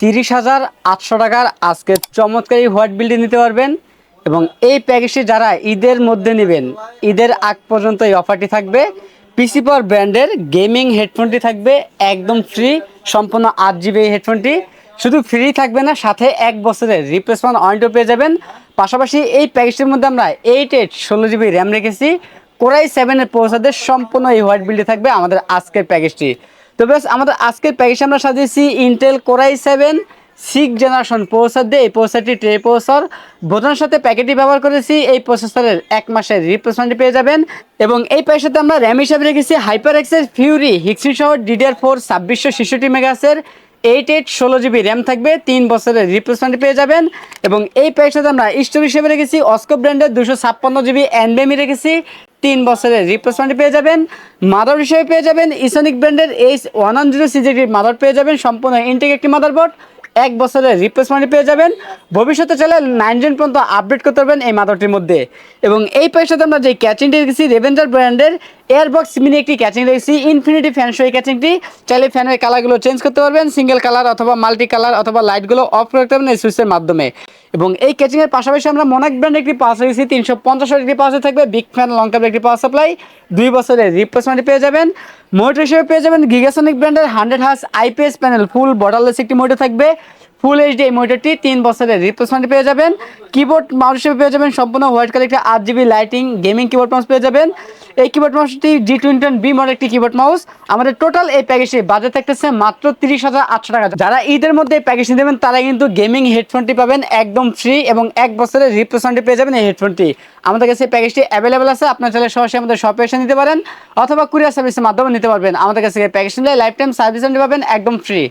30,800 টাকার আজকে চমৎকার এই হোয়াইট বিল্ডিং নিতে পারবেন। এবং এই প্যাকেজটি যারা ঈদের মধ্যে নেবেন, ঈদের আগ পর্যন্ত এই অফারটি থাকবে। পিসি পাওয়ার ব্র্যান্ডের গেমিং হেডফোনটি থাকবে একদম ফ্রি, সম্পূর্ণ 8 GB এই হেডফোনটি। শুধু ফ্রি থাকবে না, সাথে 1 বছরের রিপ্লেসমেন্ট ওয়ারেন্টিও পেয়ে যাবেন। পাশাপাশি এই প্যাকেজটির মধ্যে আমরা 16GB র্যাম রেখেছি। কোরাই 7-এর প্রসেসরের সম্পূর্ণ এই হোয়াইট বিল্ডে থাকবে আমাদের আজকের প্যাকেজটি। তো বেশ, আমাদের আজকের প্যাকেজে আমরা সাজিয়েছি Intel core i 7 6th generation processor দিয়ে। এই প্রসেসরটি ট্রে প্রসেসর বোঝানোর সাথে প্যাকেটটি ব্যবহার করেছি। এই প্রসেসরের 1 মাসের রিপ্লেসমেন্ট পেয়ে যাবেন। এবং এই প্যাকের সাথে আমরা র্যাম হিসাবে রেখেছি হাইপার এক্সের ফিউরি হিক্সি সহ DDR4 2666 মেগাহার্টজের 16GB র্যাম থাকবে, 3 বছরের রিপ্লেসমেন্ট পেয়ে যাবেন। এবং এই প্যাকের সাথে আমরা স্টোরেজ হিসেবে রেখেছি অস্কো ব্র্যান্ডের 256GB NVMe রেখেছি, 3 বছরের রিপ্লেসমেন্ট পেয়ে যাবেন। মাদার হিসেবে পেয়ে যাবেন ইসোনিক ব্র্যান্ডের H110 মাদার পেয়ে যাবেন, সম্পূর্ণ ইনটেক একটি মাদারবোর্ড, 1 বছরের রিপ্লেসমেন্ট পেয়ে যাবেন। ভবিষ্যতে চাইলে 9 জেন পর্যন্ত আপডেট করতে পারবেন এই মাদারটির মধ্যে। এবং এই প্যাকের সাথে আমরা যে ক্যাচিংটি রেখেছি রেভেঞ্জার ব্র্যান্ডের এয়ারবক্স মিনি একটি ক্যাচিং রেখেছি, ইনফিনিটি ফ্যান সহ এই ক্যাচিংটি। চাইলে ফ্যানের কালারগুলো চেঞ্জ করতে পারবেন, সিঙ্গেল কালার অথবা মাল্টি কালার অথবা লাইটগুলো অফ করতে পারবেন এই সুইচের মাধ্যমে। এবং এই ক্যাচিংয়ের পাশাপাশি আমরা মোনাক ব্র্যান্ড একটি পাওয়ার রেখেছি, 350 একটি পাওয়ার থাকবে, বিগ ফ্যান লং টাইপ একটি পাওয়ার সাপ্লাই, 2 বছরের রিপ্লেসমেন্ট পেয়ে যাবেন। মোটর হিসেবে পেয়ে যাবেন গিগাসনিক ব্র্যান্ডের 100 Hz IPS প্যানেল ফুল বর্ডারলেস একটি মোটর থাকবে, ফুল এইচডি এই মোটরটি, 3 বছরের রিপ্লেসমেন্ট পেয়ে যাবেন। কিবোর্ড মাউস হিসেবে পেয়ে যাবেন সম্পূর্ণ হোয়াইট কালার একটি 8GB lighting gaming keyboard mouse পেয়ে যাবেন। এই কিবোর্ড মাউসটি G21B মডেল একটি কিবোর্ড মাউস। আমাদের টোটাল এই প্যাকেজটি বাজেট থাকতেছে মাত্র 30,800 টাকা। যারা ঈদের মধ্যে এই প্যাকেজটি দেবেন তারা কিন্তু গেমিং হেডফোনটি পাবেন একদম ফ্রি এবং 1 বছরের রিপ্লেসমেন্টটি পেয়ে যাবেন এই হেডফোনটি। আমাদের কাছে এই প্যাকেজটি অ্যাভেলেবেল আছে, আপনারা চাইলে সরাসরি আমাদের শপে এসে নিতে পারেন অথবা কুরিয়ার সার্ভিসের মাধ্যমে নিতে পারবেন। আমাদের কাছে এই প্যাকেজটি নিলে লাইফ টাইম সার্ভিস পাবেন একদম ফ্রি।